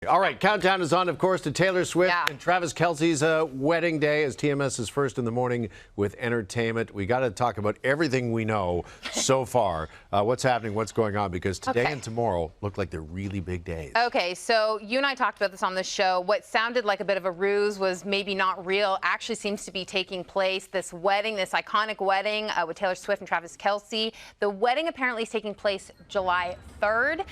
All right, countdown is on, of course, to Taylor Swift and Travis Kelce's wedding day as TMS is first in the morning with entertainment. We got to talk about everything we know so far. What's happening, what's going on, because today and tomorrow look like they're really big days. Okay, so you and I talked about this on the show. What sounded like a bit of a ruse was maybe not real, actually seems to be taking place. This wedding, this iconic wedding with Taylor Swift and Travis Kelce. The wedding apparently is taking place July 3rd.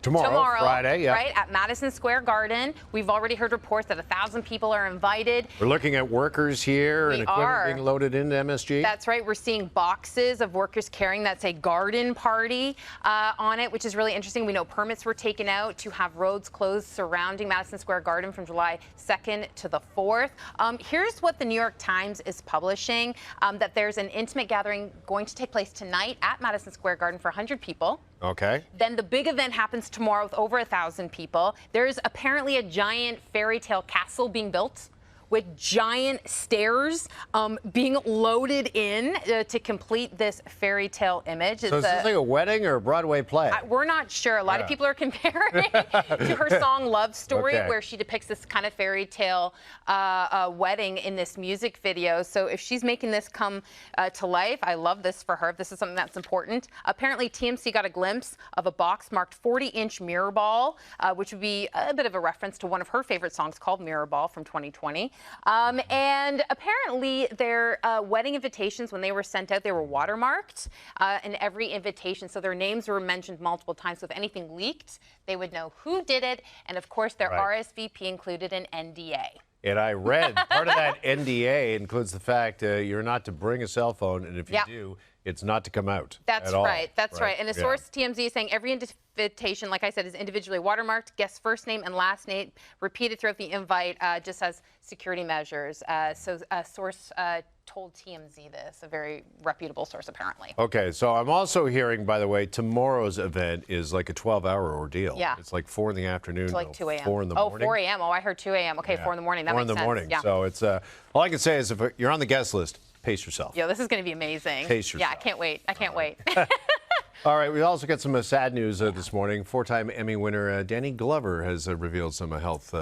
Tomorrow, Friday, right, at Madison Square Garden. We've already heard reports that 1,000 people are invited. We're looking at workers here and equipment being loaded into MSG. That's right. We're seeing boxes of workers carrying that say garden party on it, which is really interesting. We know permits were taken out to have roads closed surrounding Madison Square Garden from July 2nd to the 4th. Here's what the New York Times is publishing, that there's an intimate gathering going to take place tonight at Madison Square Garden for 100 people. Okay. Then the big event happens tomorrow with over 1,000 people. There's apparently a giant fairy tale castle being built with giant stairs being loaded in to complete this fairy tale image. So is this like a wedding or a Broadway play? We're not sure. A lot of people are comparing to her song Love Story, where she depicts this kind of fairy tale wedding in this music video. So if she's making this come to life, I love this for her. If this is something that's important. Apparently TMC got a glimpse of a box marked 40-inch Mirror Ball, which would be a bit of a reference to one of her favorite songs called Mirror Ball from 2020. And apparently their wedding invitations, when they were sent out, they were watermarked in every invitation. So their names were mentioned multiple times. So if anything leaked, they would know who did it. And of course, their RSVP included an NDA. And I read part of that NDA includes the fact you're not to bring a cell phone. And if you do, it's not to come out. That's right. That's right. And the source TMZ is saying every invitation, like I said, is individually watermarked, guest first name and last name repeated throughout the invite, just as security measures. So a source told TMZ this, a very reputable source apparently. Okay, so I'm also hearing, by the way, tomorrow's event is like a 12-hour ordeal. Yeah. It's like 4 in the afternoon. It's like 2 a.m. 4 in the morning. 4 a.m. Oh, I heard 2 a.m. Okay, 4 in the morning. That makes sense. 4 in the morning. Yeah. So it's all I can say is if you're on the guest list, pace yourself. Yeah, this is going to be amazing. Pace yourself. Yeah, I can't wait. I can't wait. All right, we also got some sad news this morning. 4-time Emmy winner Danny Glover has revealed some health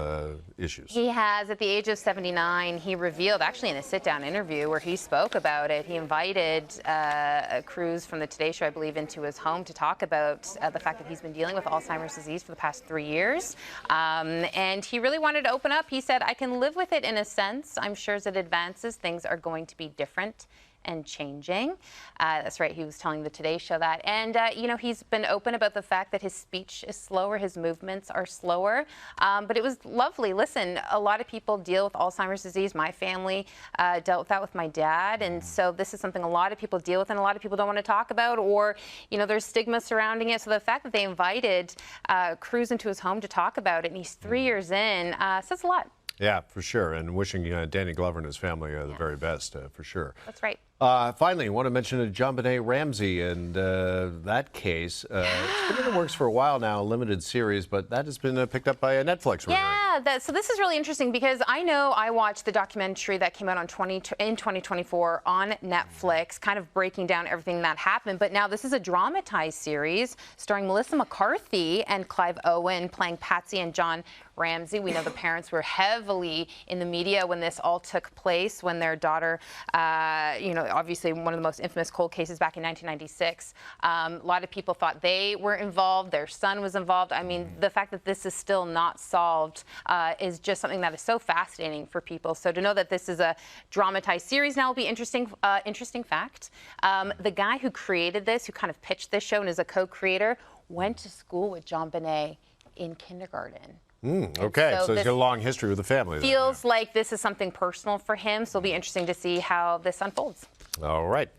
issues. He has, at the age of 79, he revealed, actually in a sit-down interview where he spoke about it, he invited a cruise from the Today Show, I believe, into his home to talk about the fact that he's been dealing with Alzheimer's disease for the past 3 years. And he really wanted to open up. He said, I can live with it in a sense. I'm sure as it advances, things are going to be different and changing. That's right, he was telling the Today Show that. And, you know, he's been open about the fact that his speech is slower, his movements are slower. But it was lovely. Listen, a lot of people deal with Alzheimer's disease. My family dealt with that with my dad. And so this is something a lot of people deal with and a lot of people don't want to talk about, or, you know, there's stigma surrounding it. So the fact that they invited Cruz into his home to talk about it, and he's 3 years in, says a lot. Yeah, for sure. And wishing Danny Glover and his family the very best, for sure. That's right. Finally, I want to mention JonBenet Ramsey and that case. It's been in the works for a while now, a limited series, but that has been picked up by Netflix. Yeah, so this is really interesting because I know I watched the documentary that came out in 2024 on Netflix, kind of breaking down everything that happened. But now this is a dramatized series starring Melissa McCarthy and Clive Owen playing Patsy and John Ramsey. We know the parents were heavily in the media when this all took place, when their daughter, you know, obviously one of the most infamous cold cases back in 1996. A lot of people thought they were involved, their son was involved. I mean, the fact that this is still not solved is just something that is so fascinating for people. So to know that this is a dramatized series now will be interesting. Interesting fact, the guy who created this, who kind of pitched this show and is a co-creator, went to school with JonBenet in kindergarten. Okay, so he's got a long history with the family. Feels like this is something personal for him, so it'll be interesting to see how this unfolds. All right.